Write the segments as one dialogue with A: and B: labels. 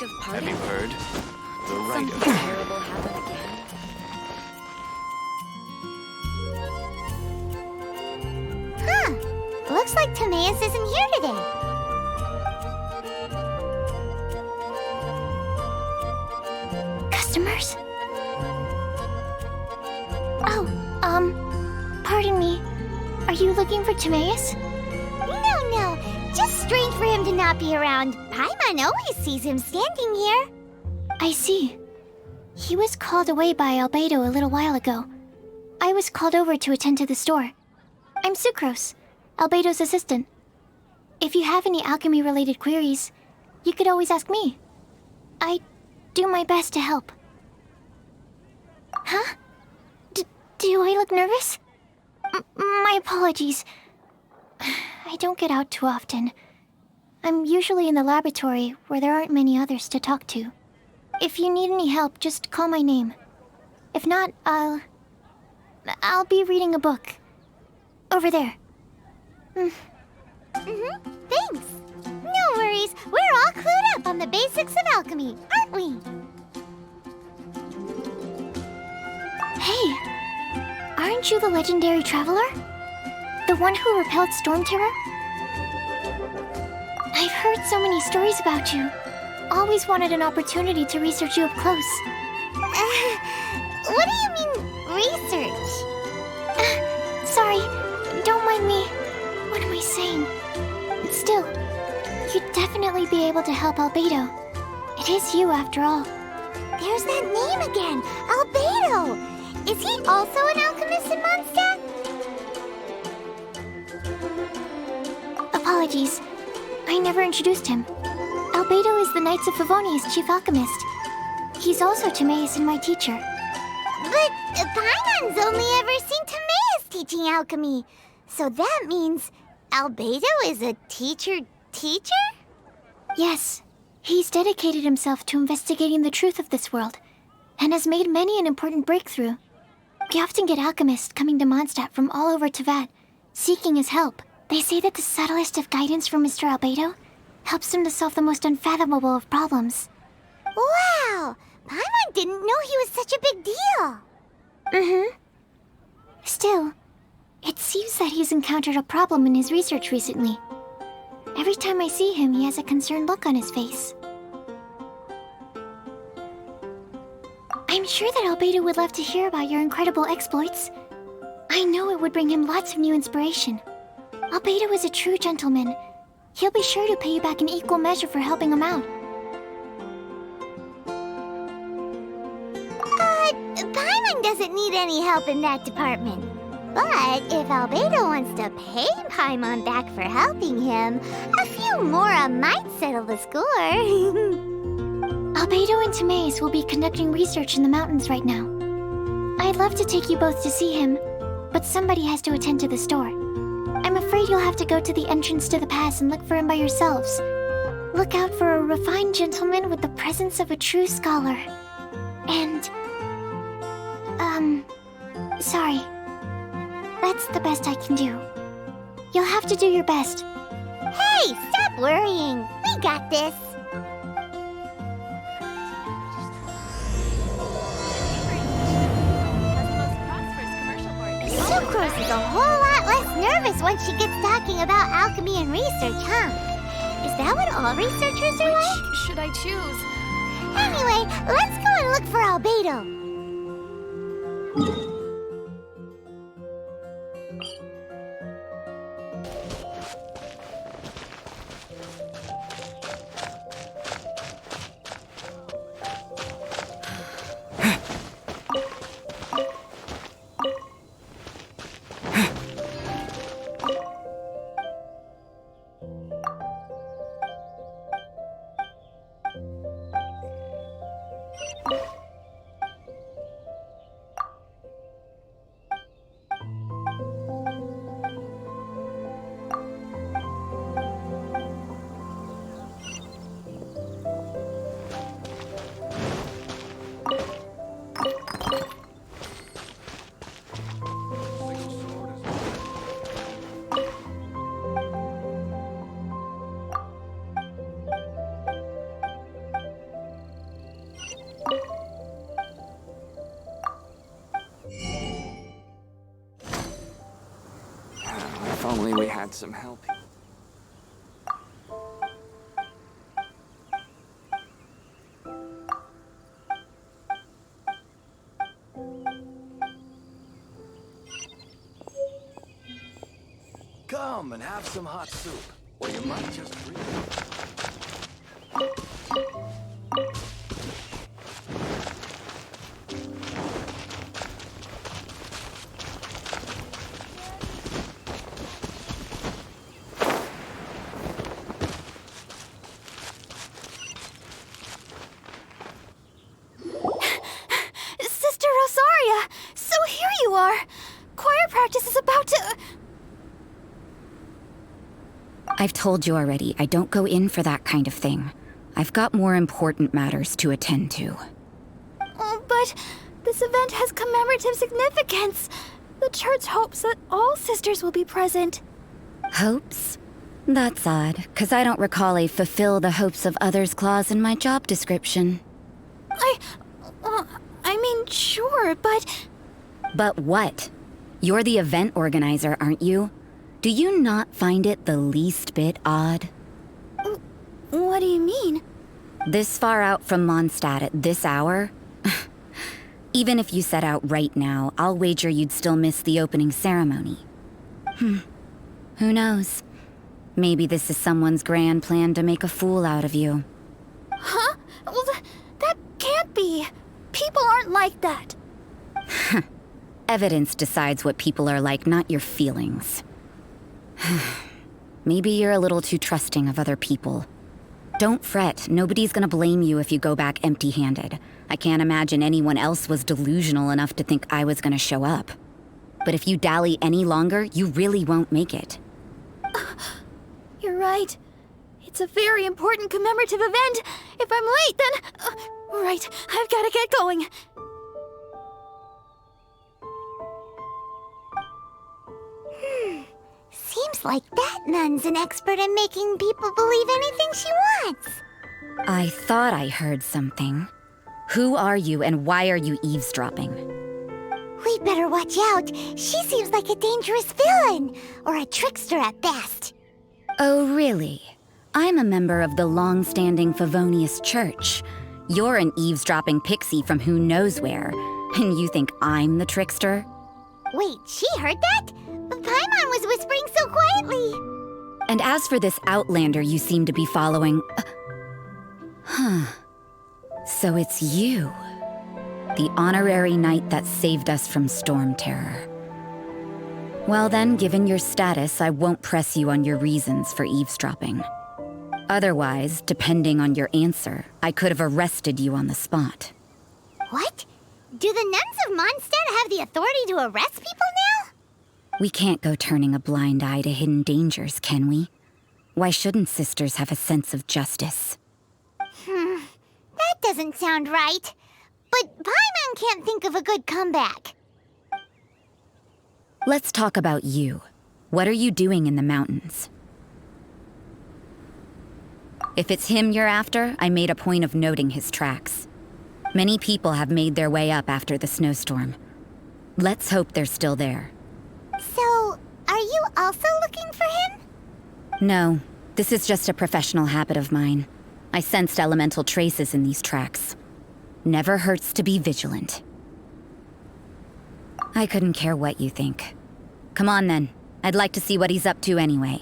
A: of party?
B: Have you heard? The rite
A: Something
B: of
A: terrible happened again?
C: Huh. Looks like Timaeus isn't here today. Customers? Oh, pardon me. Are you looking for Timaeus? No. Just strange for him to not be around. Paimon always sees him standing here. I see. He was called away by Albedo a little while ago. I was called over to attend to the store. I'm Sucrose, Albedo's assistant. If you have any alchemy-related queries, you could always ask me. I do my best to help. Huh? Do I look nervous? My apologies. I don't get out too often. I'm usually in the laboratory where there aren't many others to talk to. If you need any help, just call my name. If not, I'll be reading a book. Over there. Thanks. No worries. We're all clued up on the basics of alchemy, aren't we? Hey, aren't you the legendary traveler? The one who repelled Storm Terror? I've heard so many stories about you. Always wanted an opportunity to research you up close. What do you mean, research? Sorry, don't mind me. What am I saying? Still, you'd definitely be able to help Albedo. It is you, after all. There's that name again, Albedo! Is he also an alchemist in Mondstadt? Apologies. I never introduced him. Albedo is the Knights of Favonia's chief alchemist. He's also Timaeus and my teacher. But Paimon's only ever seen Timaeus teaching alchemy. So that means Albedo is a teacher? Yes. He's dedicated himself to investigating the truth of this world, and has made many an important breakthrough. We often get alchemists coming to Mondstadt from all over Teyvat, seeking his help. They say that the subtlest of guidance from Mr. Albedo helps him to solve the most unfathomable of problems. Wow! Paimon didn't know he was such a big deal! Still, it seems that he's encountered a problem in his research recently. Every time I see him, he has a concerned look on his face. I'm sure that Albedo would love to hear about your incredible exploits. I know it would bring him lots of new inspiration. Albedo is a true gentleman. He'll be sure to pay you back in equal measure for helping him out. Paimon doesn't need any help in that department. But if Albedo wants to pay Paimon back for helping him, a few more might settle the score. Albedo and Timaeus will be conducting research in the mountains right now. I'd love to take you both to see him, but somebody has to attend to the store. I'm afraid you'll have to go to the entrance to the pass and look for him by yourselves. Look out for a refined gentleman with the presence of a true scholar. And... sorry. That's the best I can do. You'll have to do your best. Hey, stop worrying. We got this. Sucrose is a whole lot less nervous once she gets talking about alchemy and research, huh? Is that what all researchers are like?
A: Which should I choose?
C: Anyway, let's go and look for Albedo.
B: only we had some help. Come and have some hot soup, or you might just freeze.
C: Sister Rosaria! So here you are! Choir practice is about to...
D: I've told you already, I don't go in for that kind of thing. I've got more important matters to attend to.
C: Oh, but this event has commemorative significance. The church hopes that all sisters will be present.
D: Hopes? That's odd, 'cause I don't recall a fulfill the hopes of others clause in my job description.
C: I mean, sure, but...
D: But what? You're the event organizer, aren't you? Do you not find it the least bit odd?
C: What do you mean?
D: This far out from Mondstadt at this hour? Even if you set out right now, I'll wager you'd still miss the opening ceremony. Who knows? Maybe this is someone's grand plan to make a fool out of you.
C: Huh? Well, that can't be. People aren't like that.
D: Evidence decides what people are like, not your feelings. Maybe you're a little too trusting of other people. Don't fret, nobody's gonna blame you if you go back empty-handed. I can't imagine anyone else was delusional enough to think I was gonna show up. But if you dally any longer, you really won't make it.
C: You're right. It's a very important commemorative event. If I'm late, then... right, I've gotta get going. Seems like that nun's an expert in making people believe anything she wants.
D: I thought I heard something. Who are you and why are you eavesdropping?
C: We better watch out. She seems like a dangerous villain, or a trickster at best.
D: Oh, really? I'm a member of the long-standing Favonius Church. You're an eavesdropping pixie from who knows where, and you think I'm the trickster?
C: Wait, she heard that? Paimon was whispering so quietly.
D: And as for this outlander you seem to be following... So it's you. The honorary knight that saved us from storm terror. Well then, given your status, I won't press you on your reasons for eavesdropping. Otherwise, depending on your answer, I could have arrested you on the spot.
C: What? Do the nuns of Mondstadt have the authority to arrest people now?
D: We can't go turning a blind eye to hidden dangers, can we? Why shouldn't sisters have a sense of justice?
C: That doesn't sound right. But Paimon can't think of a good comeback.
D: Let's talk about you. What are you doing in the mountains? If it's him you're after, I made a point of noting his tracks. Many people have made their way up after the snowstorm. Let's hope they're still there.
C: So, are you also looking for him?
D: No, this is just a professional habit of mine. I sensed elemental traces in these tracks. Never hurts to be vigilant. I couldn't care what you think. Come on then. I'd like to see what he's up to anyway.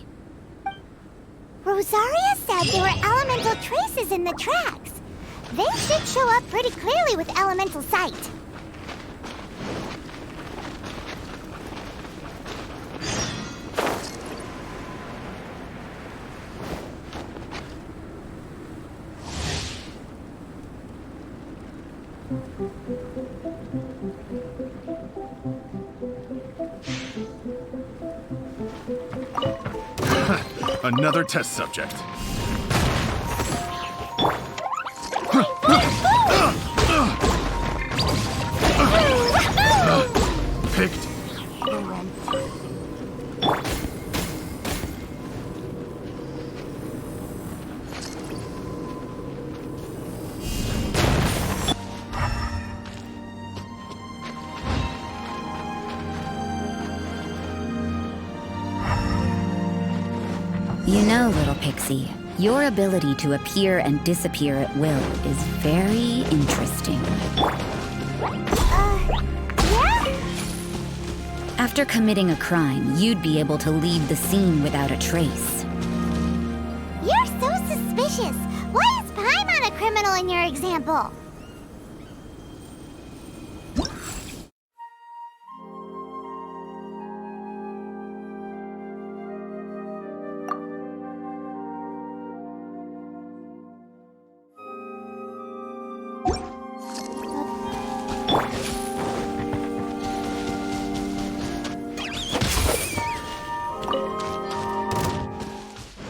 C: Rosaria said there were elemental traces in the tracks. They should show up pretty clearly with elemental sight.
E: Another test subject. Picked the wrong thing.
D: You know, little pixie, your ability to appear and disappear at will is very interesting.
C: Yeah?
D: After committing a crime, you'd be able to leave the scene without a trace.
C: You're so suspicious. Why is Paimon a criminal in your example?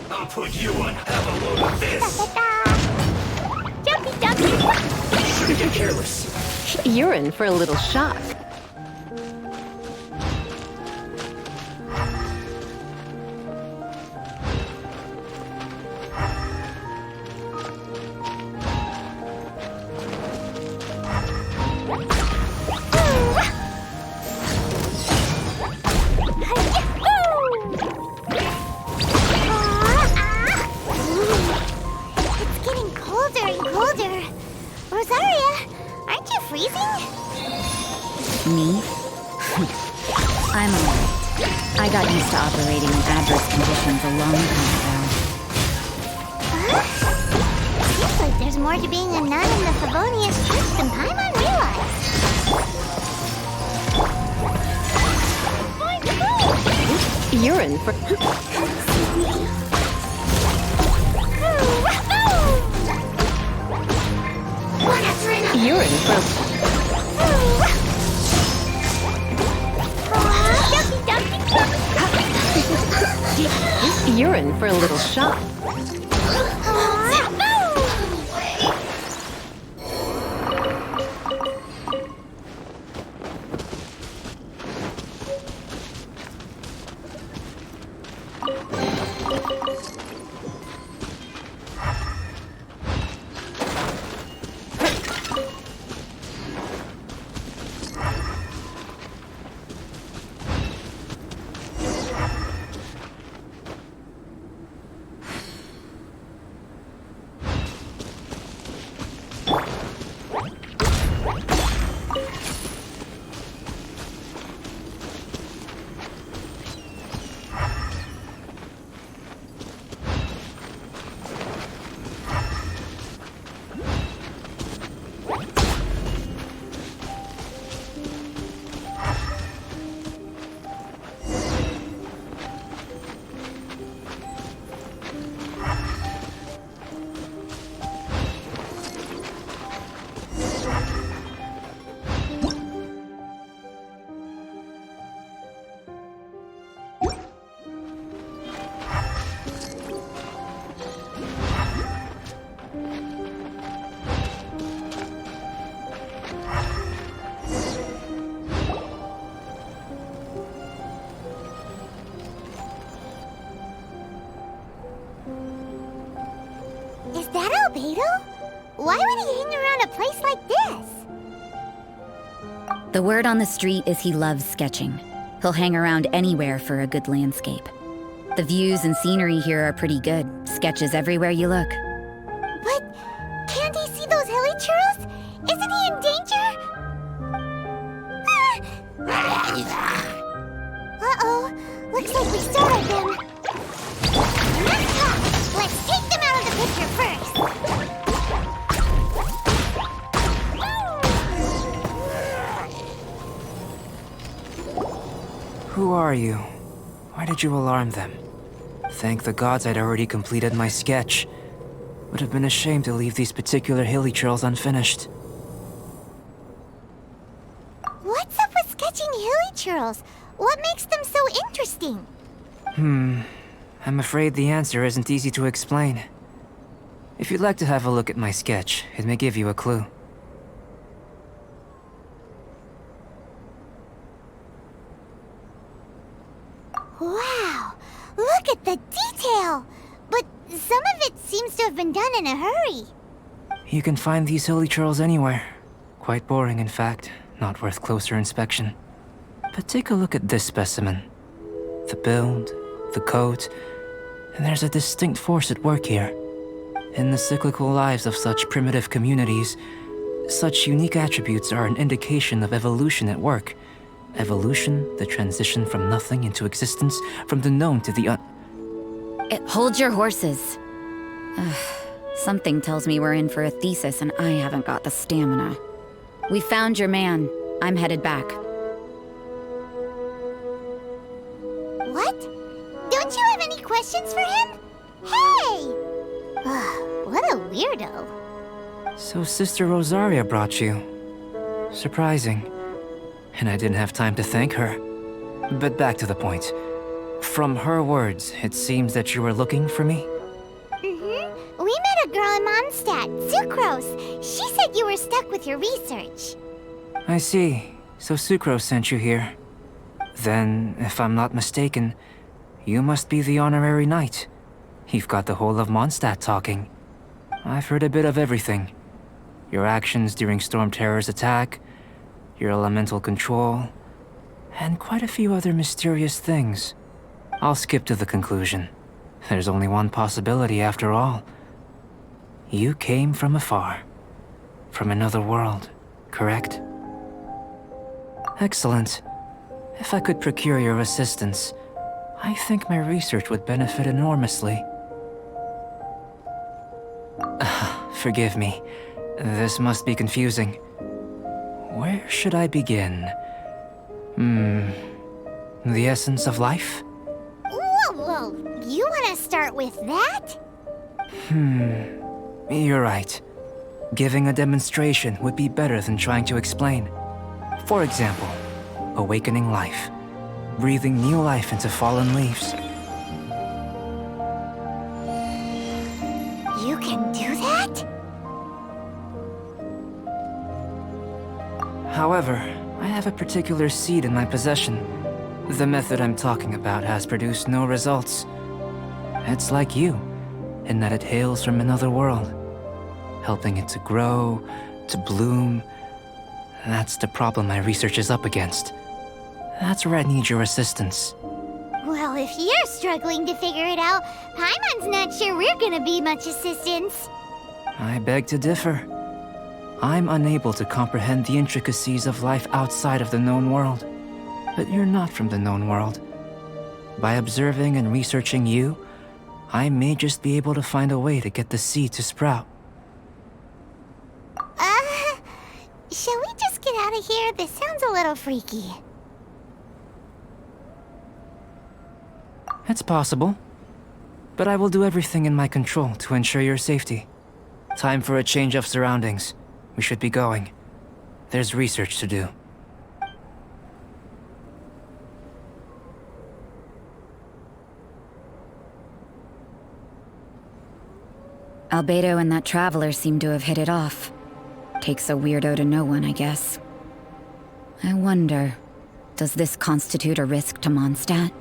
B: I'll put you on. Have a load of this.
C: Jumpy, jumpy.
B: Shouldn't get careless.
F: You're in for a little shock.
C: It's getting colder and colder. Rosaria, aren't you freezing?
D: Me? I'm alright. I got used to operating in adverse conditions a long time ago.
C: Seems like there's more to being a nun in the Favonius Church than Paimon realized.
F: You're in for... You're in for... You're in for a little shock.
C: Is that Albedo? Why would he hang around a place like this?
D: The word on the street is he loves sketching. He'll hang around anywhere for a good landscape. The views and scenery here are pretty good. Sketches everywhere you look.
C: But can't he see those hilly churros? Isn't he in danger? Uh-oh. Looks like we startled them. Enough talk. Let's take them out of the picture first.
G: Who are you? Why did you alarm them? Thank the gods I'd already completed my sketch. Would have been a shame to leave these particular hilly trails unfinished.
C: What's up with sketching hilly churros? What makes them so interesting?
G: I'm afraid the answer isn't easy to explain. If you'd like to have a look at my sketch, it may give you a clue.
C: Wow, look at the detail! But some of it seems to have been done in a hurry.
G: You can find these hilly trails anywhere. Quite boring, in fact. Not worth closer inspection. But take a look at this specimen. The build, the coat, There's a distinct force at work here. In the cyclical lives of such primitive communities, such unique attributes are an indication of evolution at work. Evolution, the transition from nothing into existence, from the known to the
D: Hold your horses. Ugh, something tells me we're in for a thesis and I haven't got the stamina. We found your man. I'm headed back.
C: What? Don't you have any questions for him? Hey! What a weirdo.
G: So Sister Rosaria brought you. Surprising. And I didn't have time to thank her. But back to the point. From her words, it seems that you were looking for me?
C: Mm-hmm. We met a girl in Mondstadt, Sucrose. She said you were stuck with your research.
G: I see. So Sucrose sent you here. Then, if I'm not mistaken, you must be the honorary knight. You've got the whole of Mondstadt talking. I've heard a bit of everything. Your actions during Storm Terror's attack, your elemental control, and quite a few other mysterious things. I'll skip to the conclusion. There's only one possibility after all. You came from afar. From another world, correct? Excellent. If I could procure your assistance, I think my research would benefit enormously. Forgive me. This must be confusing. Where should I begin? The essence of life?
C: Whoa, you want to start with that?
G: You're right. Giving a demonstration would be better than trying to explain. For example, awakening life. Breathing new life into fallen leaves.
C: You can do that?
G: However, I have a particular seed in my possession. The method I'm talking about has produced no results. It's like you, in that it hails from another world. Helping it to grow, to bloom. That's the problem my research is up against. That's where I need your assistance.
C: Well, if you're struggling to figure it out, Paimon's not sure we're gonna be much assistance.
G: I beg to differ. I'm unable to comprehend the intricacies of life outside of the known world. But you're not from the known world. By observing and researching you, I may just be able to find a way to get the seed to sprout.
C: Shall we just get out of here? This sounds a little freaky.
G: It's possible. But I will do everything in my control to ensure your safety. Time for a change of surroundings. We should be going. There's research to do.
D: Albedo and that traveler seem to have hit it off. Takes a weirdo to know one, I guess. I wonder, does this constitute a risk to Mondstadt?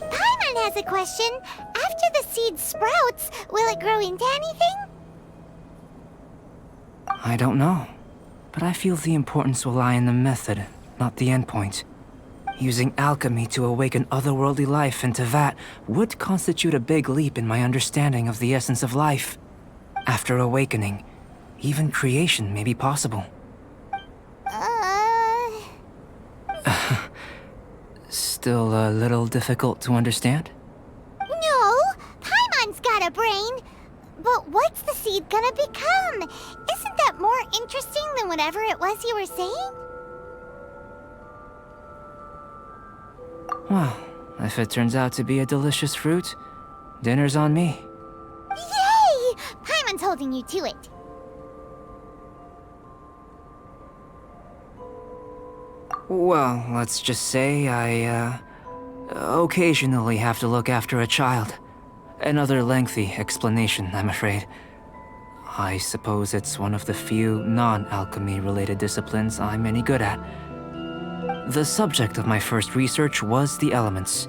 C: Paimon has a question. After the seed sprouts, will it grow into anything?
G: I don't know. But I feel the importance will lie in the method, not the endpoint. Using alchemy to awaken otherworldly life into that would constitute a big leap in my understanding of the essence of life. After awakening, even creation may be possible. Still a little difficult to understand?
C: No! Paimon's got a brain! But But what's the seed gonna become? Isn't that more interesting than whatever it was you were saying?
G: Well, if it turns out to be a delicious fruit, dinner's on me.
C: Yay! Paimon's holding you to it.
G: Well, let's just say I, occasionally have to look after a child. Another lengthy explanation, I'm afraid. I suppose it's one of the few non-alchemy related disciplines I'm any good at. The subject of my first research was the elements.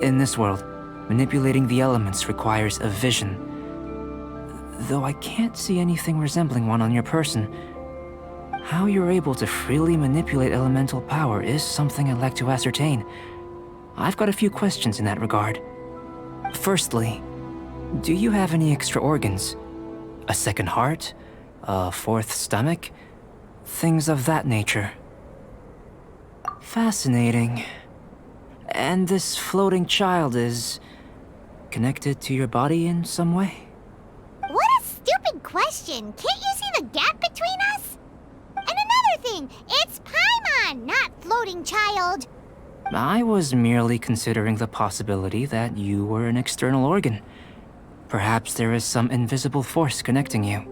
G: In this world, manipulating the elements requires a vision. Though I can't see anything resembling one on your person, how you're able to freely manipulate elemental power is something I'd like to ascertain. I've got a few questions in that regard. Firstly, do you have any extra organs? A second heart? A fourth stomach? Things of that nature. Fascinating. And this floating child is connected to your body in some way?
C: What a stupid question! Can't you see the gap between us? And another thing, it's Paimon, not floating child.
G: I was merely considering the possibility that you were an external organ. Perhaps there is some invisible force connecting you.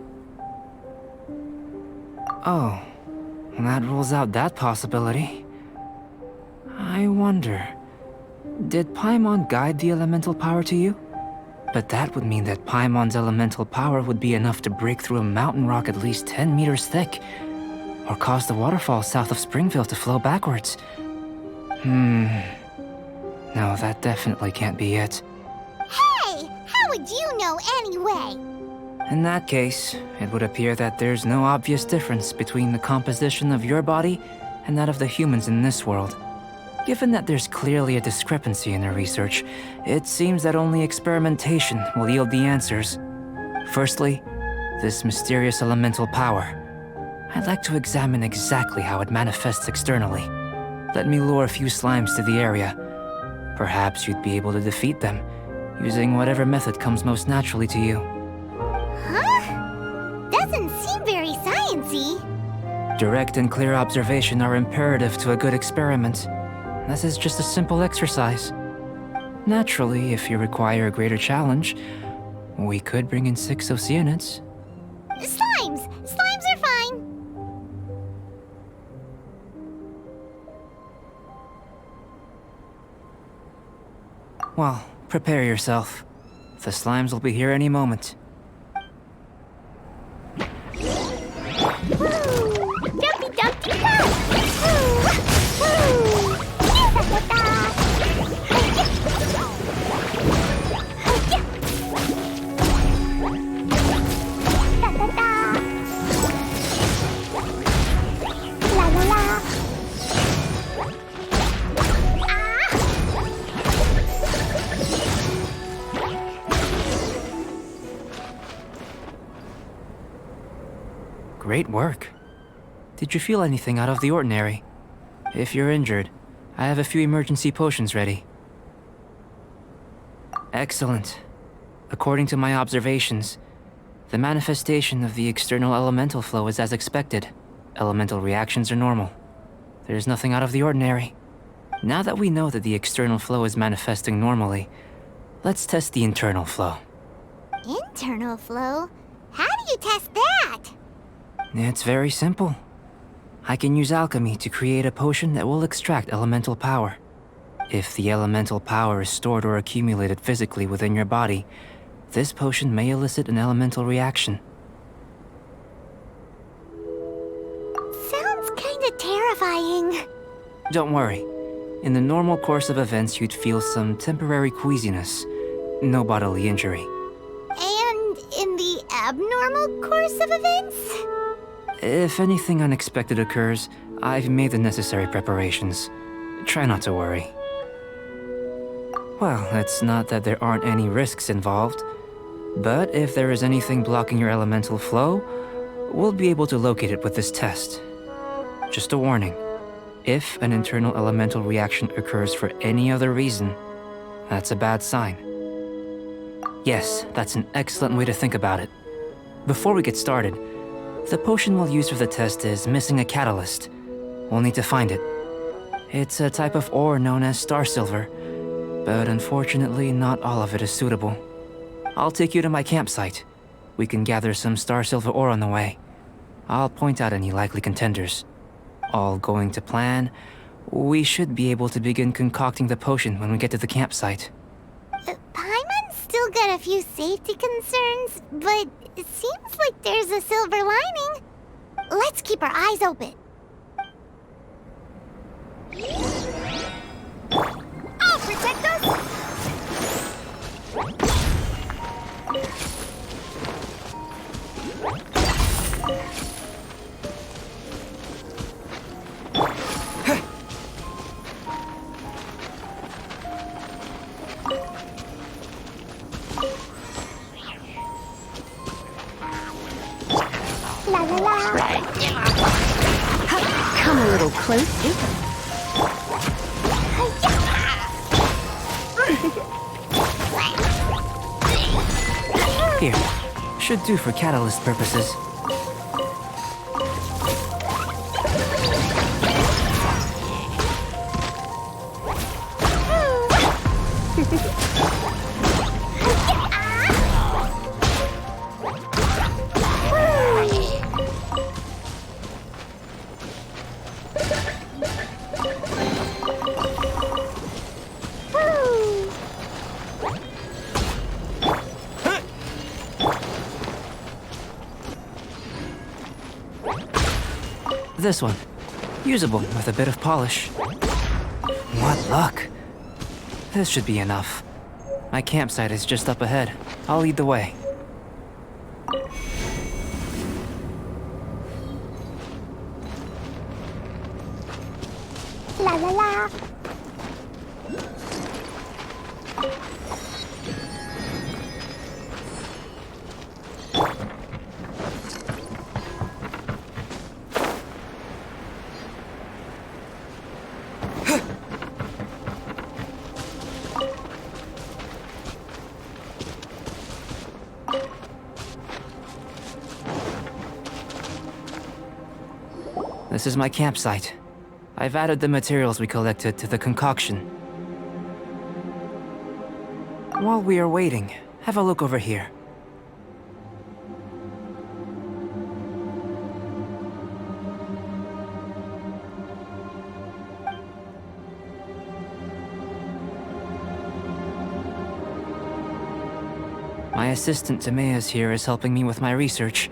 G: Oh, that rules out that possibility. I wonder, did Paimon guide the elemental power to you? But that would mean that Paimon's elemental power would be enough to break through a mountain rock at least 10 meters thick, or cause the waterfall south of Springville to flow backwards. No, that definitely can't be it.
C: Hey, how would you know anyway?
G: In that case, it would appear that there's no obvious difference between the composition of your body and that of the humans in this world. Given that there's clearly a discrepancy in their research, it seems that only experimentation will yield the answers. Firstly, this mysterious elemental power. I'd like to examine exactly how it manifests externally. Let me lure a few slimes to the area. Perhaps you'd be able to defeat them, using whatever method comes most naturally to you.
C: Huh? Doesn't seem very sciencey.
G: Direct and clear observation are imperative to a good experiment. This is just a simple exercise. Naturally, if you require a greater challenge, we could bring in 6 Oceanids.
C: Slimes! Slimes are fine.
G: Well, prepare yourself. The slimes will be here any moment.
C: Woo! Dumpy dumpty dump! Woo! Woo! La la la!
G: Great work. Did you feel anything out of the ordinary? If you're injured, I have a few emergency potions ready. Excellent. According to my observations, the manifestation of the external elemental flow is as expected. Elemental reactions are normal. There's nothing out of the ordinary. Now that we know that the external flow is manifesting normally, let's test the internal flow.
C: Internal flow? How do you test that?
G: It's very simple. I can use alchemy to create a potion that will extract elemental power. If the elemental power is stored or accumulated physically within your body, this potion may elicit an elemental reaction.
C: Sounds kinda terrifying.
G: Don't worry. In the normal course of events, you'd feel some temporary queasiness. No bodily injury.
C: And in the abnormal course of events?
G: If anything unexpected occurs, I've made the necessary preparations. Try not to worry. Well, it's not that there aren't any risks involved, but if there is anything blocking your elemental flow, we'll be able to locate it with this test. Just a warning. If an internal elemental reaction occurs for any other reason, that's a bad sign. Yes, that's an excellent way to think about it. Before we get started, the potion we'll use for the test is missing a catalyst. We'll need to find it. It's a type of ore known as star silver, but unfortunately not all of it is suitable. I'll take you to my campsite. We can gather some star silver ore on the way. I'll point out any likely contenders. All going to plan, we should be able to begin concocting the potion when we get to the campsite.
C: Paimon's still got a few safety concerns, but it seems like there's a silver lining. Let's keep our eyes open.
A: I'll protect us!
C: La la la.
F: Come a little closer.
G: Here, should do for catalyst purposes. This one. Usable with a bit of polish. What luck. This should be enough. My campsite is just up ahead. I'll lead the way.
C: La la la.
G: This is my campsite. I've added the materials we collected to the concoction. While we are waiting, have a look over here. My assistant Timaeus here is helping me with my research.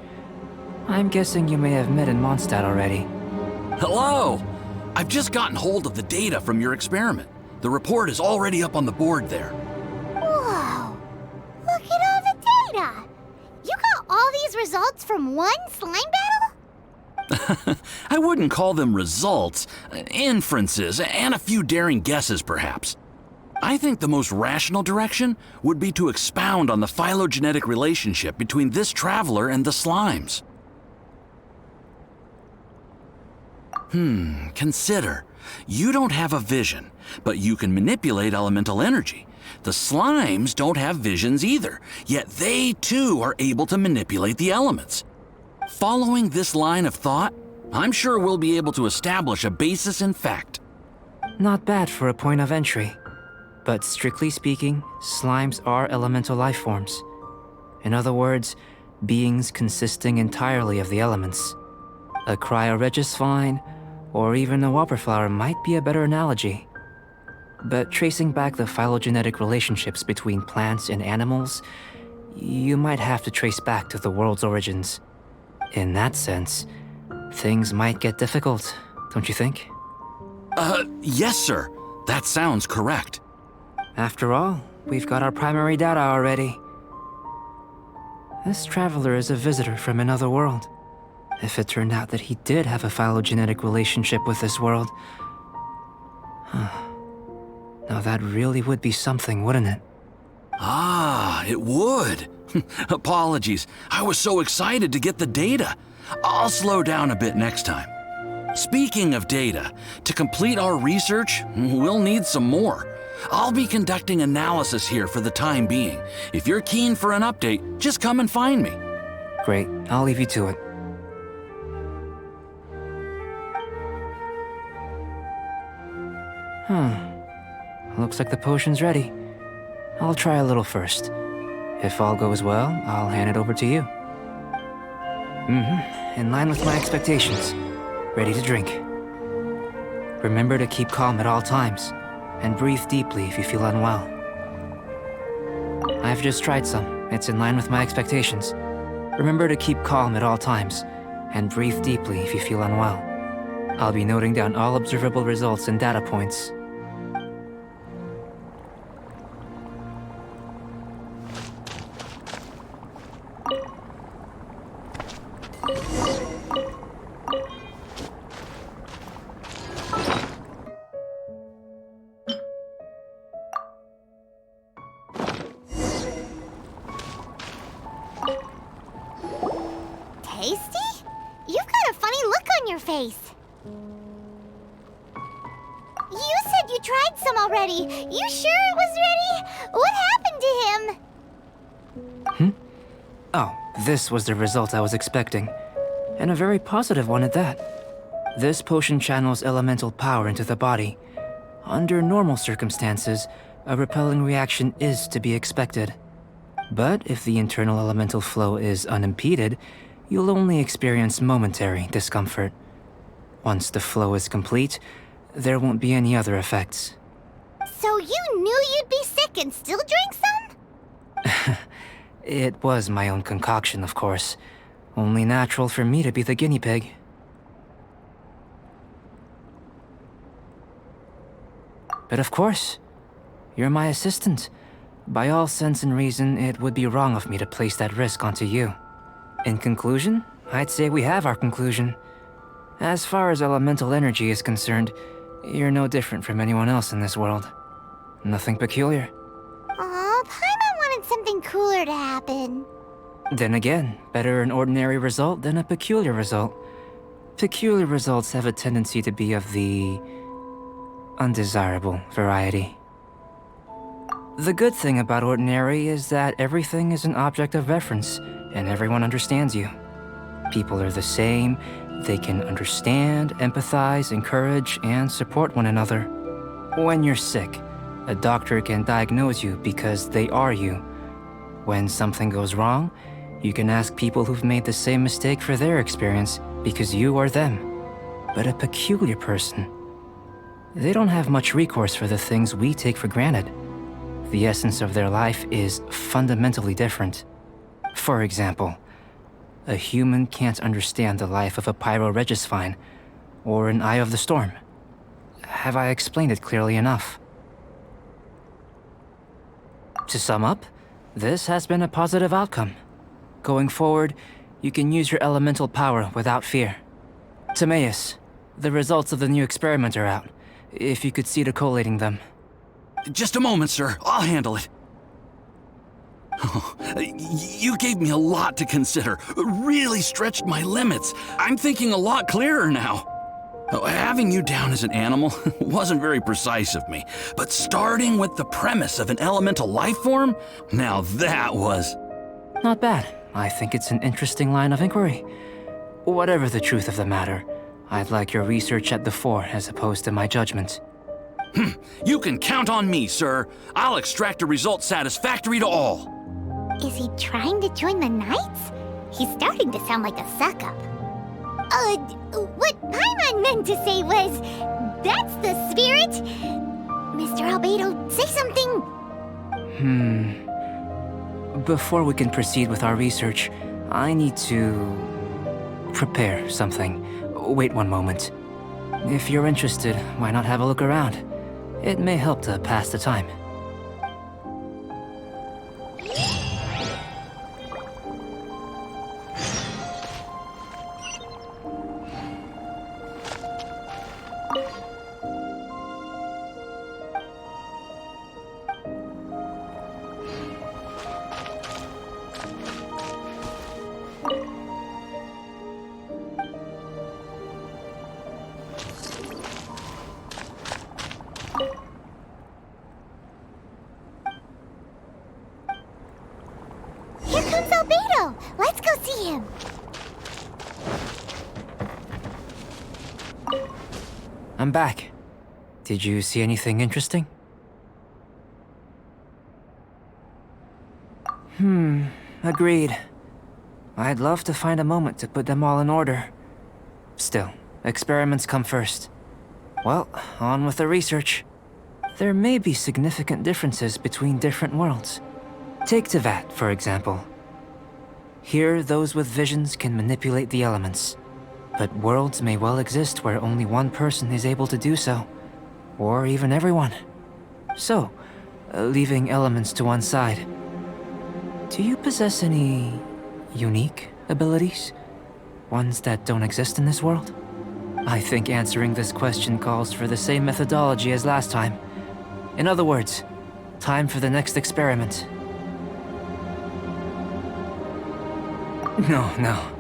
G: I'm guessing you may have met in Mondstadt already.
B: Hello! I've just gotten hold of the data from your experiment. The report is already up on the board there.
C: Whoa! Look at all the data! You got all these results from one slime battle?
B: I wouldn't call them results, inferences, and a few daring guesses perhaps. I think the most rational direction would be to expound on the phylogenetic relationship between this traveler and the slimes. Consider. You don't have a vision, but you can manipulate elemental energy. The slimes don't have visions either, yet they too are able to manipulate the elements. Following this line of thought, I'm sure we'll be able to establish a basis in fact.
G: Not bad for a point of entry. But strictly speaking, slimes are elemental life forms. In other words, beings consisting entirely of the elements. A cryoregis vine, or even a whopperflower might be a better analogy. But tracing back the phylogenetic relationships between plants and animals, you might have to trace back to the world's origins. In that sense, things might get difficult, don't you think?
B: Yes, sir. That sounds correct.
G: After all, we've got our primary data already. This traveler is a visitor from another world. If it turned out that he did have a phylogenetic relationship with this world... Now that really would be something, wouldn't it?
B: Ah, it would. Apologies. I was so excited to get the data. I'll slow down a bit next time. Speaking of data, to complete our research, we'll need some more. I'll be conducting analysis here for the time being. If you're keen for an update, just come and find me.
G: Great, I'll leave you to it. Looks like the potion's ready. I'll try a little first. If all goes well, I'll hand it over to you. In line with my expectations. Ready to drink. Remember to keep calm at all times, and breathe deeply if you feel unwell. I've just tried some. It's in line with my expectations. Remember to keep calm at all times, and breathe deeply if you feel unwell. I'll be noting down all observable results and data points.
C: Tasty? You've got a funny look on your face. You said you tried some already. You sure it was ready? What happened to him?
G: Oh, this was the result I was expecting. And a very positive one at that. This potion channels elemental power into the body. Under normal circumstances, a repelling reaction is to be expected. But if the internal elemental flow is unimpeded, you'll only experience momentary discomfort. Once the flow is complete, there won't be any other effects.
C: So you knew you'd be sick and still drank some?
G: It was my own concoction, of course. Only natural for me to be the guinea pig. But of course, you're my assistant. By all sense and reason, it would be wrong of me to place that risk onto you. In conclusion, I'd say we have our conclusion. As far as elemental energy is concerned, you're no different from anyone else in this world. Nothing peculiar.
C: Aw, Paimon wanted something cooler to happen.
G: Then again, better an ordinary result than a peculiar result. Peculiar results have a tendency to be of the undesirable variety. The good thing about ordinary is that everything is an object of reference, and everyone understands you. People are the same, they can understand, empathize, encourage, and support one another. When you're sick, a doctor can diagnose you because they are you. When something goes wrong, you can ask people who've made the same mistake for their experience because you are them. But a peculiar person, they don't have much recourse for the things we take for granted. The essence of their life is fundamentally different. For example, a human can't understand the life of a pyroregisvine or an eye of the storm. Have I explained it clearly enough? To sum up, this has been a positive outcome. Going forward, you can use your elemental power without fear. Timaeus, the results of the new experiment are out. If you could see to collating them.
B: Just a moment, sir. I'll handle it. You gave me a lot to consider. Really stretched my limits. I'm thinking a lot clearer now. Having you down as an animal wasn't very precise of me, but starting with the premise of an elemental life form, now that was...
G: Not bad. I think it's an interesting line of inquiry. Whatever the truth of the matter, I'd like your research at the fore as opposed to my judgment.
B: You can count on me, sir. I'll extract a result satisfactory to all.
C: Is he trying to join the Knights? He's starting to sound like a suck-up. What Paimon meant to say was, that's the spirit. Mr. Albedo, say something.
G: Before we can proceed with our research, I need to prepare something. Wait one moment. If you're interested, why not have a look around? It may help to pass the time. I'm back. Did you see anything interesting? Agreed. I'd love to find a moment to put them all in order. Still, experiments come first. Well, on with the research. There may be significant differences between different worlds. Take Tevat, for example. Here, those with visions can manipulate the elements. But worlds may well exist where only one person is able to do so. Or even everyone. So, leaving elements to one side. Do you possess any unique abilities? Ones that don't exist in this world? I think answering this question calls for the same methodology as last time. In other words, time for the next experiment. No.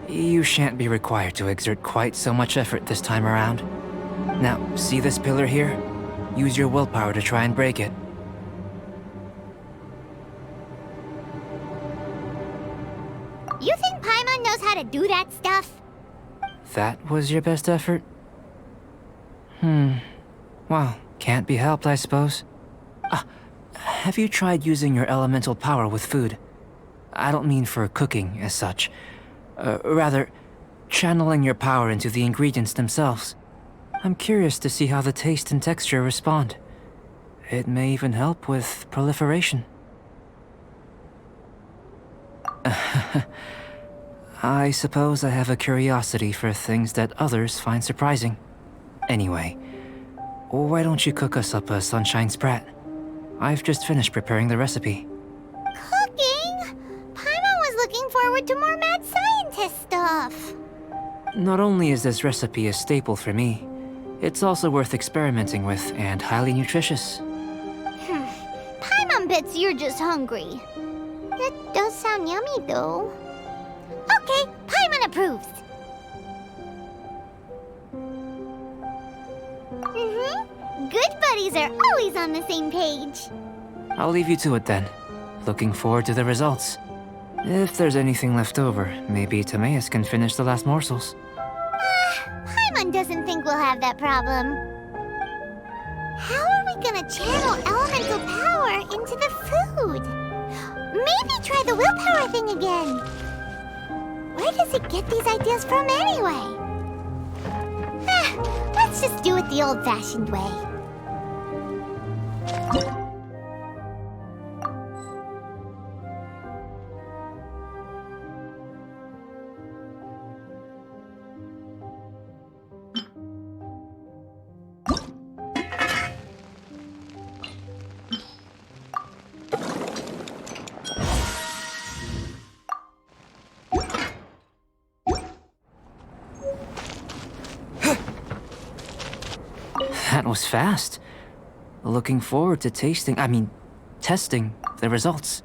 G: You shan't be required to exert quite so much effort this time around. Now, see this pillar here? Use your willpower to try and break it.
C: You think Paimon knows how to do that stuff?
G: That was your best effort? Well, can't be helped, I suppose. Have you tried using your elemental power with food? I don't mean for cooking, as such. Rather, channeling your power into the ingredients themselves. I'm curious to see how the taste and texture respond. It may even help with proliferation. I suppose I have a curiosity for things that others find surprising. Anyway, why don't you cook us up a sunshine sprat? I've just finished preparing the recipe.
C: Cooking? Paimon was looking forward to more mad scientist stuff.
G: Not only is this recipe a staple for me, it's also worth experimenting with and highly nutritious.
C: Paimon bets you're just hungry. That does sound yummy, though. Okay, Paimon approves. Good buddies are always on the same page.
G: I'll leave you to it then. Looking forward to the results. If there's anything left over, maybe Timaeus can finish the last morsels.
C: Paimon doesn't think we'll have that problem. How are we gonna channel elemental power into the food? Maybe try the willpower thing again. Where does it get these ideas from anyway? Let's just do it the old-fashioned way.
G: That was fast. Looking forward to testing the results.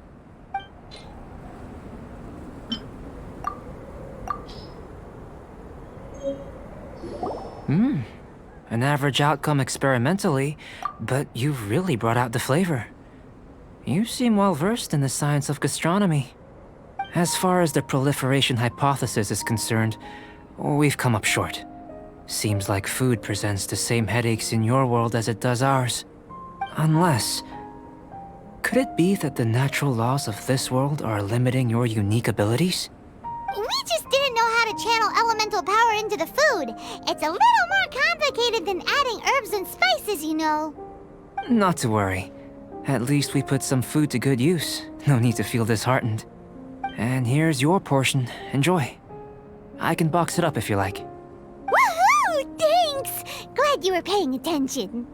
G: An average outcome experimentally, but you've really brought out the flavor. You seem well versed in the science of gastronomy. As far as the proliferation hypothesis is concerned, we've come up short. Seems like food presents the same headaches in your world as it does ours. Unless... could it be that the natural laws of this world are limiting your unique abilities?
C: We just didn't know how to channel elemental power into the food. It's a little more complicated than adding herbs and spices, you know.
G: Not to worry. At least we put some food to good use. No need to feel disheartened. And here's your portion. Enjoy. I can box it up if you like.
C: Woohoo! Thanks! Glad you were paying attention.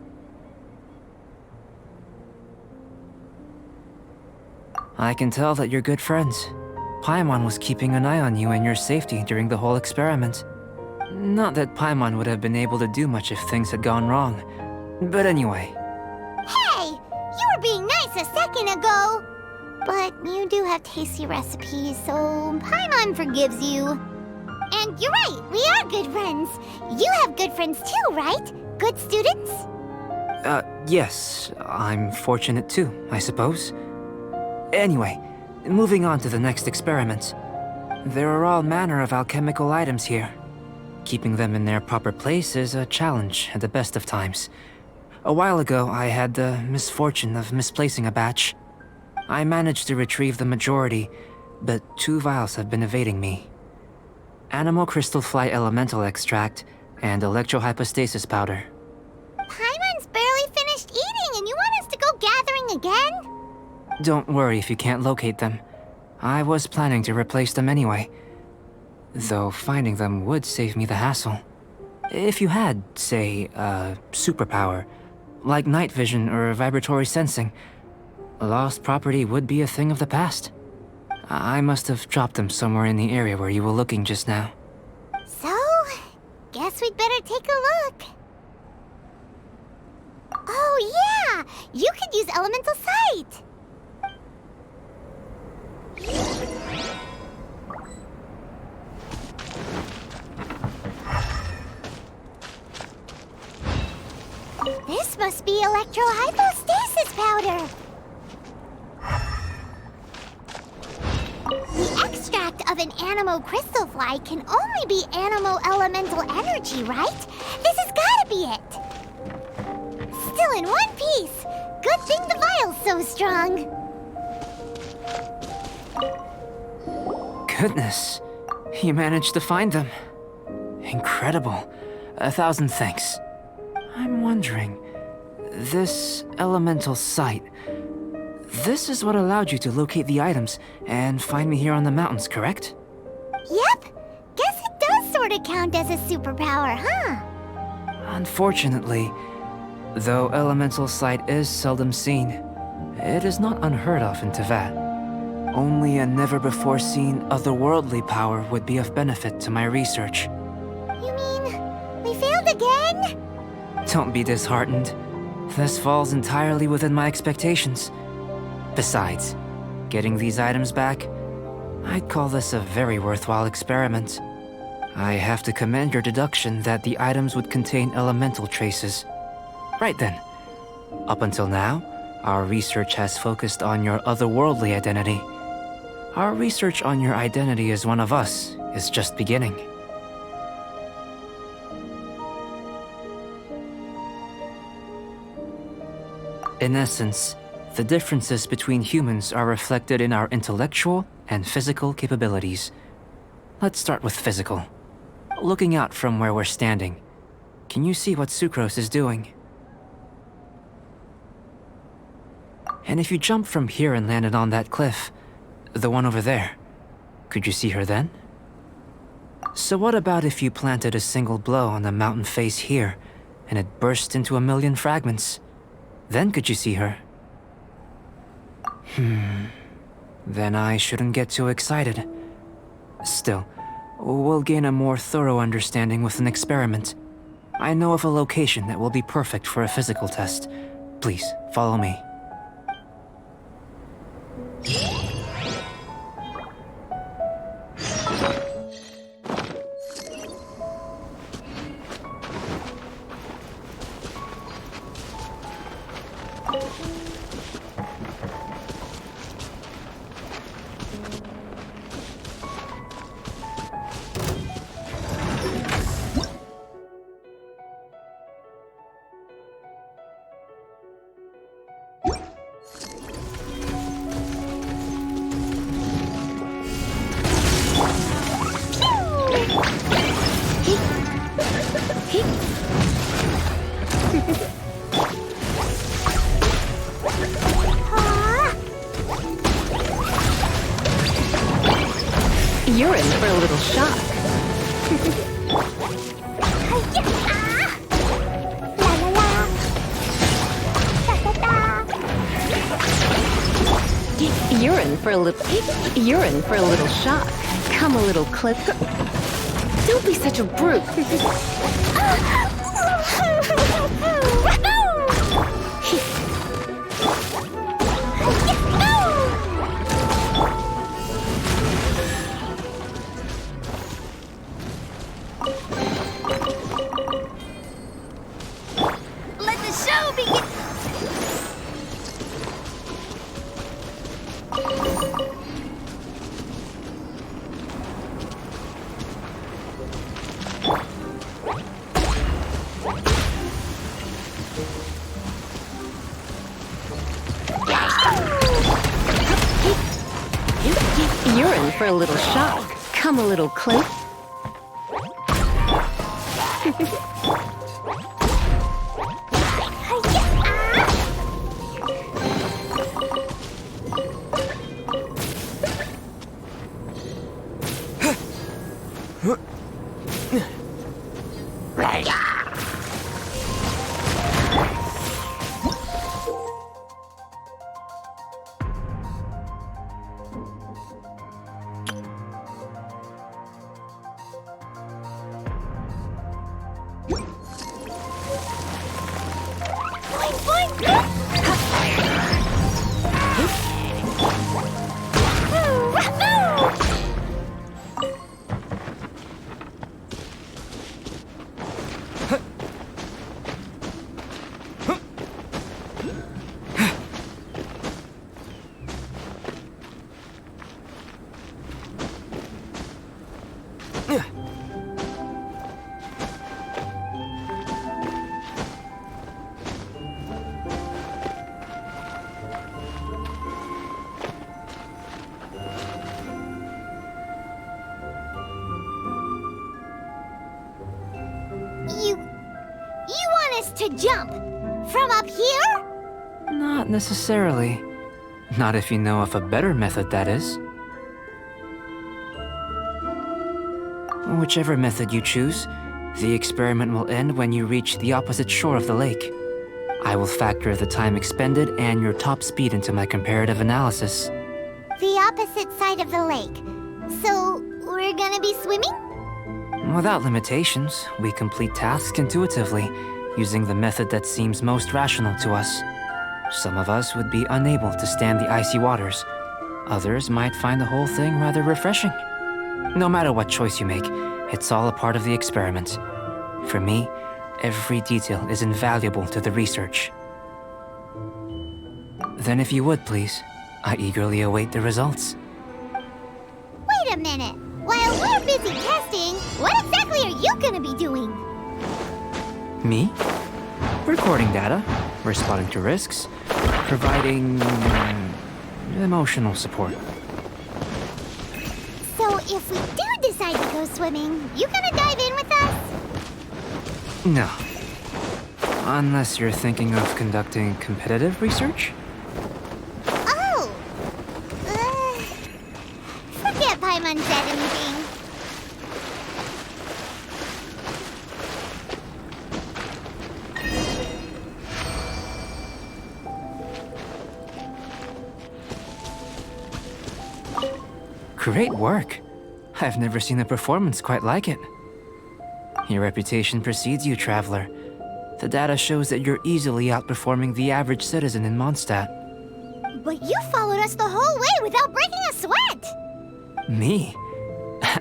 G: I can tell that you're good friends. Paimon was keeping an eye on you and your safety during the whole experiment. Not that Paimon would have been able to do much if things had gone wrong. But anyway.
C: Hey! You were being nice a second ago! But you do have tasty recipes, so Paimon forgives you. And you're right, we are good friends. You have good friends too, right? Good students?
G: Yes. I'm fortunate too, I suppose. Anyway, moving on to the next experiment. There are all manner of alchemical items here. Keeping them in their proper place is a challenge at the best of times. A while ago, I had the misfortune of misplacing a batch. I managed to retrieve the majority, but 2 vials have been evading me. Animal crystal fly elemental extract and electrohypostasis powder.
C: Paimon's barely finished eating and you want us to go gathering again?
G: Don't worry if you can't locate them. I was planning to replace them anyway. Though finding them would save me the hassle. If you had, say, a superpower, like night vision or vibratory sensing, lost property would be a thing of the past. I must have dropped them somewhere in the area where you were looking just now.
C: So, guess we'd better take a look. Oh yeah! You could use elemental sight! This must be electrohypostasis powder! The extract of an animo crystal fly can only be animo elemental energy, right? This has gotta be it! Still in one piece! Good thing the vial's so strong!
G: Goodness, you managed to find them. Incredible. 1,000 thanks. I'm wondering, this elemental sight, this is what allowed you to locate the items and find me here on the mountains, correct?
C: Yep! Guess it does sort of count as a superpower, huh?
G: Unfortunately, though elemental sight is seldom seen, it is not unheard of in Teyvat. Only a never-before-seen otherworldly power would be of benefit to my research.
C: You mean, we failed again?
G: Don't be disheartened. This falls entirely within my expectations. Besides, getting these items back, I'd call this a very worthwhile experiment. I have to commend your deduction that the items would contain elemental traces. Right then. Up until now, our research has focused on your otherworldly identity. Our research on your identity as one of us is just beginning. In essence, the differences between humans are reflected in our intellectual and physical capabilities. Let's start with physical. Looking out from where we're standing, can you see what Sucrose is doing? And if you jumped from here and landed on that cliff, the one over there, could you see her then? So what about if you planted a single blow on the mountain face here, and it burst into 1,000,000 fragments? Then could you see her? Then I shouldn't get too excited. Still, we'll gain a more thorough understanding with an experiment. I know of a location that will be perfect for a physical test. Please, follow me.
F: You're in for a little shock.
C: La la la. Da da da.
F: You're in for a little shock. Come a little closer. Don't be such a brute.
A: Let the show begin!
F: for a little shock? Come a little close.
C: You want us to jump? From up here?
G: Not necessarily. Not if you know of a better method, that is. Whichever method you choose, the experiment will end when you reach the opposite shore of the lake. I will factor the time expended and your top speed into my comparative analysis.
C: The opposite side of the lake. So, we're gonna be swimming?
G: Without limitations, we complete tasks intuitively, using the method that seems most rational to us. Some of us would be unable to stand the icy waters. Others might find the whole thing rather refreshing. No matter what choice you make, it's all a part of the experiment. For me, every detail is invaluable to the research. Then if you would, please, I eagerly await the results.
C: Wait a minute. While we're busy testing, what exactly are you gonna be doing?
G: Me? Recording data, responding to risks, providing emotional support.
C: So if we do decide to go swimming, you gonna dive in with us?
G: No. Unless you're thinking of conducting competitive research?
C: Oh! Forget Paimon said anything.
G: Great work. I've never seen a performance quite like it. Your reputation precedes you, traveler. The data shows that you're easily outperforming the average citizen in Mondstadt.
C: But you followed us the whole way without breaking a sweat!
G: Me?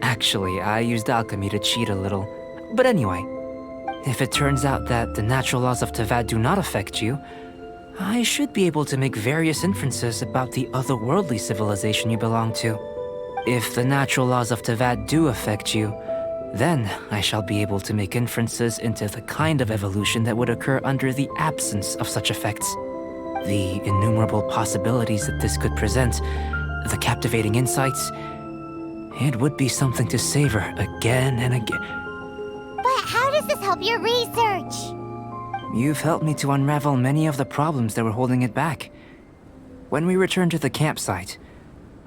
G: Actually, I used alchemy to cheat a little. But anyway, if it turns out that the natural laws of Tavad do not affect you, I should be able to make various inferences about the otherworldly civilization you belong to. If the natural laws of Tavad do affect you, then I shall be able to make inferences into the kind of evolution that would occur under the absence of such effects. The innumerable possibilities that this could present, the captivating insights, it would be something to savor again and again.
C: But how does this help your research?
G: You've helped me to unravel many of the problems that were holding it back. When we return to the campsite,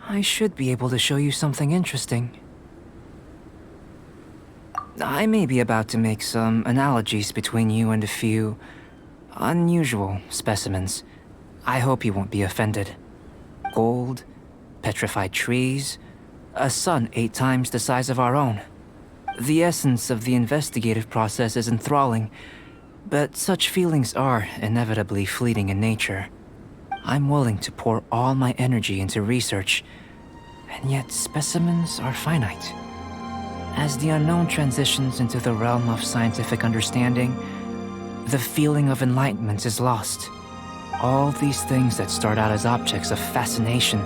G: I should be able to show you something interesting. I may be about to make some analogies between you and a few unusual specimens. I hope you won't be offended. Gold, petrified trees, a sun 8 times the size of our own. The essence of the investigative process is enthralling, but such feelings are inevitably fleeting in nature. I'm willing to pour all my energy into research, and yet specimens are finite. As the unknown transitions into the realm of scientific understanding, the feeling of enlightenment is lost. All these things that start out as objects of fascination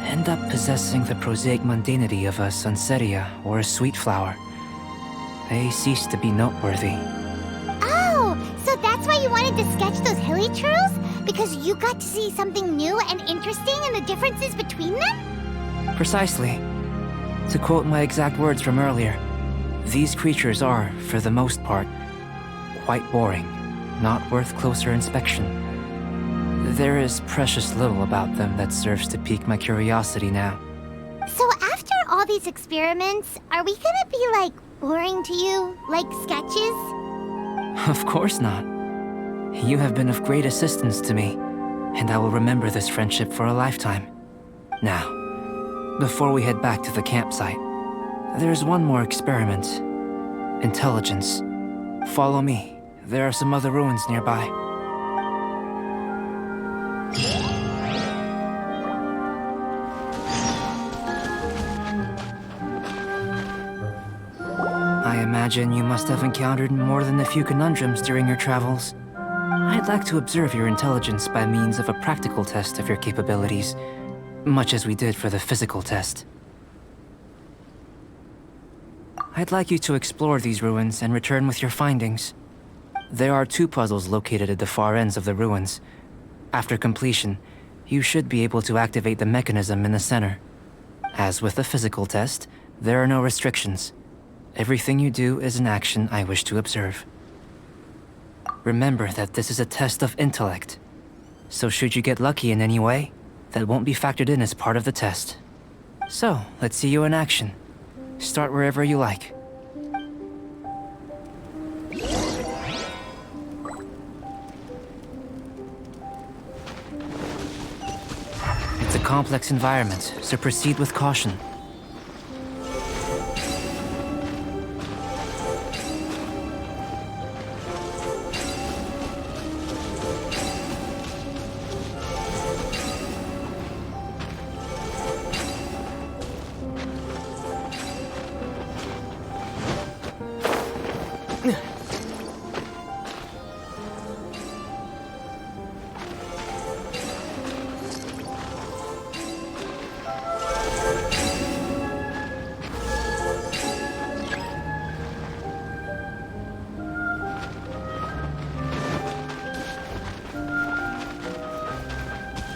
G: end up possessing the prosaic mundanity of a sunsetia or a sweet flower. They cease to be noteworthy.
C: Oh, so that's why you wanted to sketch those hilly churls? Because you got to see something new and interesting and the differences between them?
G: Precisely. To quote my exact words from earlier, these creatures are, for the most part, quite boring, not worth closer inspection. There is precious little about them that serves to pique my curiosity now.
C: So after all these experiments, are we gonna be, like, boring to you? Like sketches?
G: Of course not. You have been of great assistance to me, and I will remember this friendship for a lifetime. Now, before we head back to the campsite, there's one more experiment. Intelligence. Follow me. There are some other ruins nearby. I imagine you must have encountered more than a few conundrums during your travels. I'd like to observe your intelligence by means of a practical test of your capabilities, much as we did for the physical test. I'd like you to explore these ruins and return with your findings. There are 2 puzzles located at the far ends of the ruins. After completion, you should be able to activate the mechanism in the center. As with the physical test, there are no restrictions. Everything you do is an action I wish to observe. Remember that this is a test of intellect. So should you get lucky in any way, that won't be factored in as part of the test. So, let's see you in action. Start wherever you like. It's a complex environment, so proceed with caution.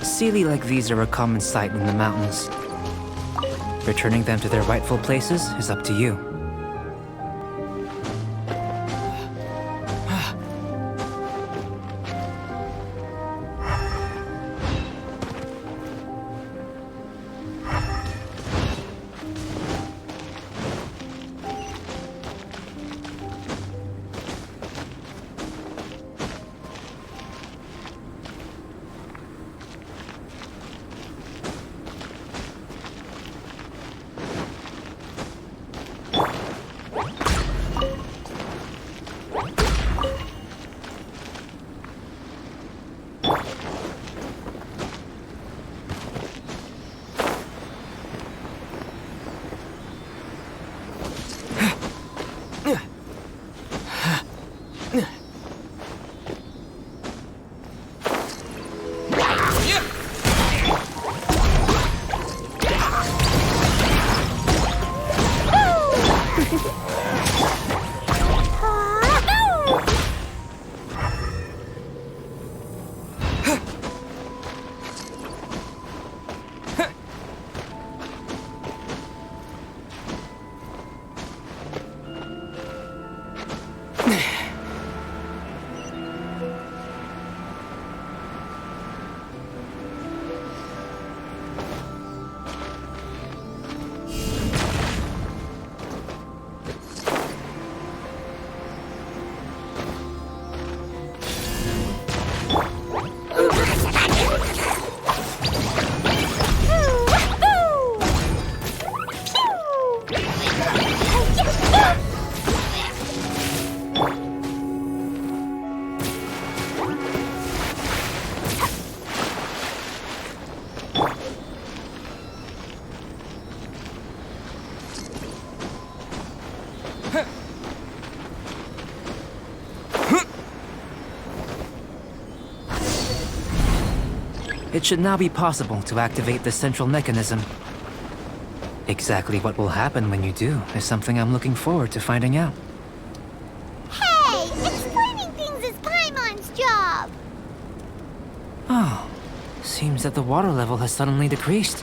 G: Sealy like these are a common sight in the mountains. Returning them to their rightful places is up to you. It should now be possible to activate the central mechanism. Exactly what will happen when you do is something I'm looking forward to finding out.
C: Hey! Explaining things is Paimon's job!
G: Oh, seems that the water level has suddenly decreased.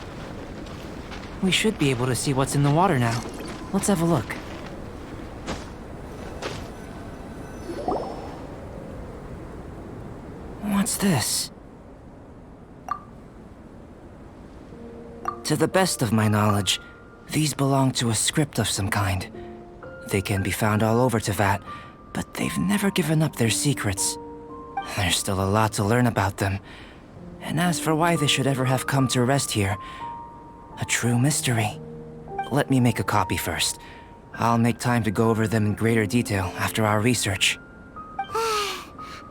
G: We should be able to see what's in the water now. Let's have a look. What's this? To the best of my knowledge, these belong to a script of some kind. They can be found all over Teyvat, but they've never given up their secrets. There's still a lot to learn about them. And as for why they should ever have come to rest here, a true mystery. Let me make a copy first. I'll make time to go over them in greater detail after our research.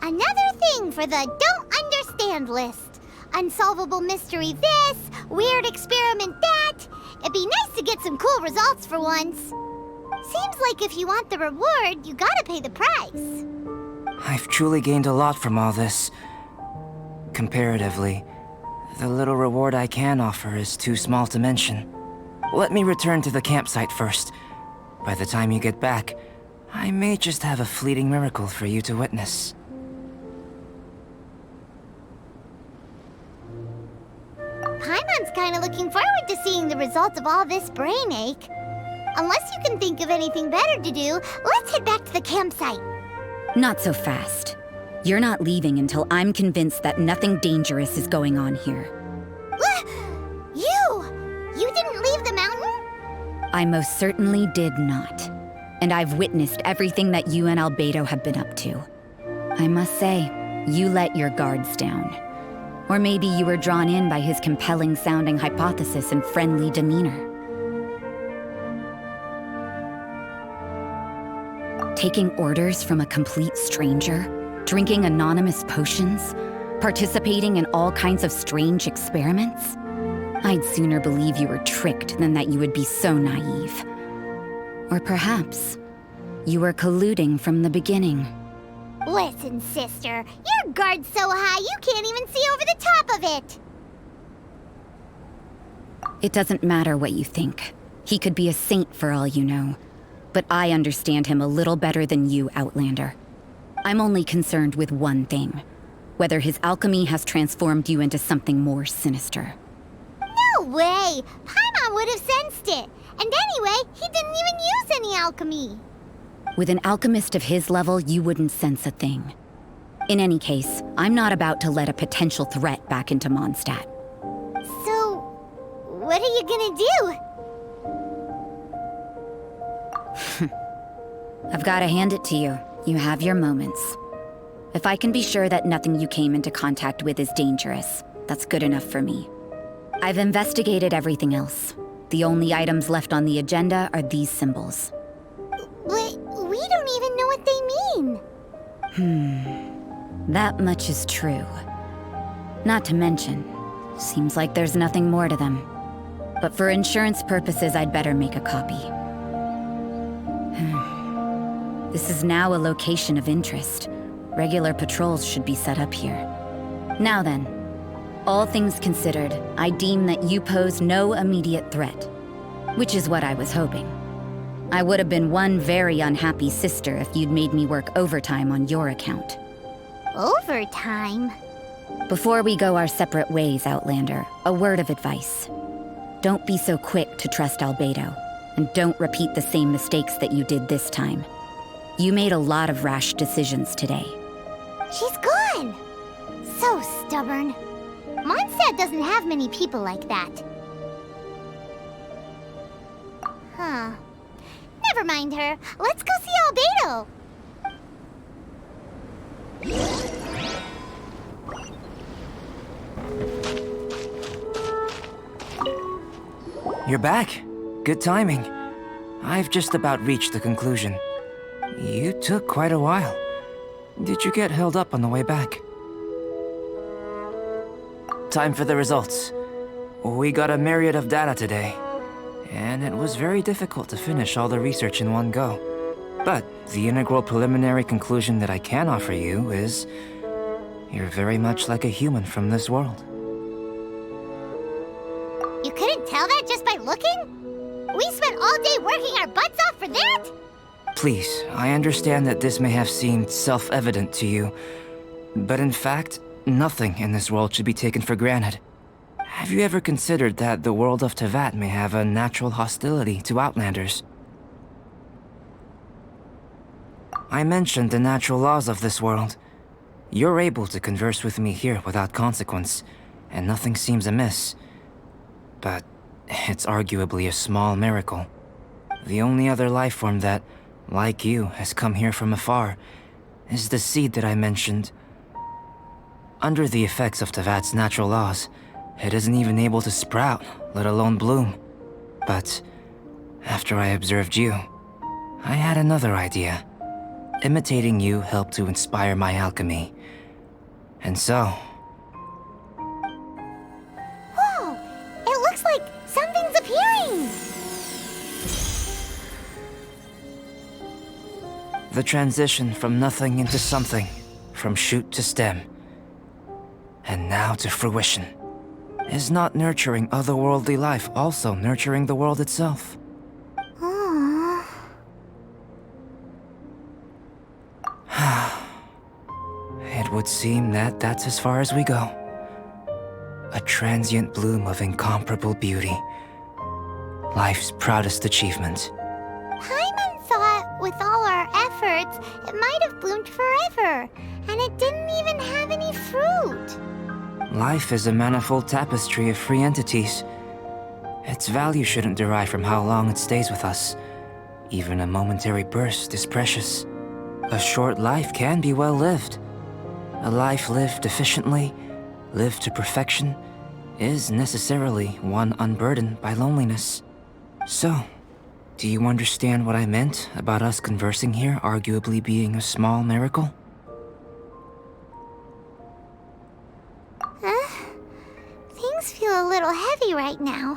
C: Another thing for the don't understand list. Unsolvable mystery this, weird experiment that. It'd be nice to get some cool results for once. Seems like if you want the reward, you gotta pay the price.
G: I've truly gained a lot from all this. Comparatively, the little reward I can offer is too small to mention. Let me return to the campsite first. By the time you get back, I may just have a fleeting miracle for you to witness.
C: Paimon's kinda looking forward to seeing the results of all this brain ache. Unless you can think of anything better to do, let's head back to the campsite.
D: Not so fast. You're not leaving until I'm convinced that nothing dangerous is going on here.
C: You didn't leave the mountain?
D: I most certainly did not. And I've witnessed everything that you and Albedo have been up to. I must say, you let your guards down. Or maybe you were drawn in by his compelling-sounding hypothesis and friendly demeanor. Taking orders from a complete stranger, drinking anonymous potions, participating in all kinds of strange experiments? I'd sooner believe you were tricked than that you would be so naive. Or perhaps you were colluding from the beginning.
C: Listen, sister, your guard's so high you can't even see over the top of it.
D: It doesn't matter what you think. He could be a saint for all you know. But I understand him a little better than you, Outlander. I'm only concerned with one thing. Whether his alchemy has transformed you into something more sinister.
C: No way! Paimon would have sensed it. And anyway, he didn't even use any alchemy.
D: With an alchemist of his level, you wouldn't sense a thing. In any case, I'm not about to let a potential threat back into Mondstadt.
C: So, what are you gonna do?
D: I've got to hand it to you. You have your moments. If I can be sure that nothing you came into contact with is dangerous, that's good enough for me. I've investigated everything else. The only items left on the agenda are these symbols.
C: But we don't even know what they mean.
D: That much is true. Not to mention, seems like there's nothing more to them. But for insurance purposes, I'd better make a copy. This is now a location of interest. Regular patrols should be set up here. Now then, all things considered, I deem that you pose no immediate threat. Which is what I was hoping. I would have been one very unhappy sister if you'd made me work overtime on your account.
C: Overtime?
D: Before we go our separate ways, Outlander, a word of advice. Don't be so quick to trust Albedo, and don't repeat the same mistakes that you did this time. You made a lot of rash decisions today.
C: She's gone! So stubborn. Mondstadt doesn't have many people like that. Huh. Never mind her. Let's go see Albedo.
G: You're back. Good timing. I've just about reached the conclusion. You took quite a while. Did you get held up on the way back? Time for the results. We got a myriad of data today, and it was very difficult to finish all the research in one go. But the integral preliminary conclusion that I can offer you is you're very much like a human from this world.
C: You couldn't tell that just by looking? We spent all day working our butts off for that?
G: Please, I understand that this may have seemed self-evident to you, but in fact, nothing in this world should be taken for granted. Have you ever considered that the world of Tevat may have a natural hostility to Outlanders? I mentioned the natural laws of this world. You're able to converse with me here without consequence, and nothing seems amiss. But it's arguably a small miracle. The only other life form that, like you, has come here from afar is the seed that I mentioned. Under the effects of Tevat's natural laws, it isn't even able to sprout, let alone bloom. But after I observed you, I had another idea. Imitating you helped to inspire my alchemy. And so...
C: Whoa! It looks like something's appearing!
G: The transition from nothing into something, from shoot to stem, and now to fruition. Is not nurturing otherworldly life also nurturing the world itself?
C: Aww.
G: It would seem that that's as far as we go. A transient bloom of incomparable beauty. Life's proudest achievement.
C: Paimon thought with all our efforts, it might have bloomed forever, and it didn't even have any fruit.
G: Life is a manifold tapestry of free entities. Its value shouldn't derive from how long it stays with us. Even a momentary burst is precious. A short life can be well lived. A life lived efficiently, lived to perfection, is necessarily one unburdened by loneliness. So, do you understand what I meant about us conversing here arguably being a small miracle?
C: Things feel a little heavy right now.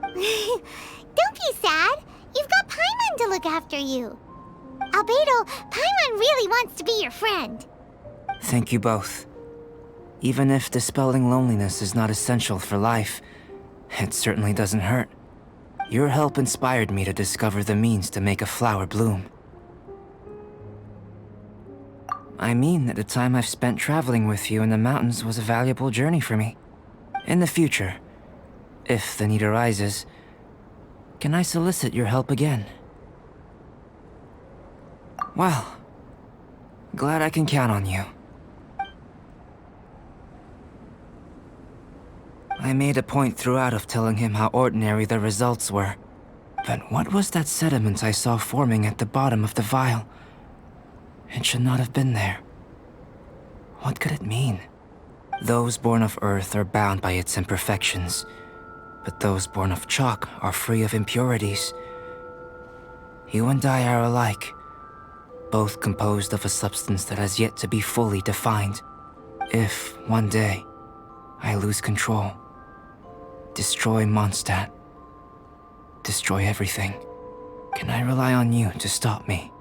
C: Don't be sad. You've got Paimon to look after you. Albedo, Paimon really wants to be your friend.
G: Thank you both. Even if dispelling loneliness is not essential for life, it certainly doesn't hurt. Your help inspired me to discover the means to make a flower bloom. I mean that the time I've spent traveling with you in the mountains was a valuable journey for me. In the future, if the need arises, can I solicit your help again? Well, glad I can count on you. I made a point throughout of telling him how ordinary the results were. But what was that sediment I saw forming at the bottom of the vial? It should not have been there. What could it mean? Those born of Earth are bound by its imperfections, but those born of chalk are free of impurities. You and I are alike, both composed of a substance that has yet to be fully defined. If, one day, I lose control, destroy Mondstadt, destroy everything, can I rely on you to stop me?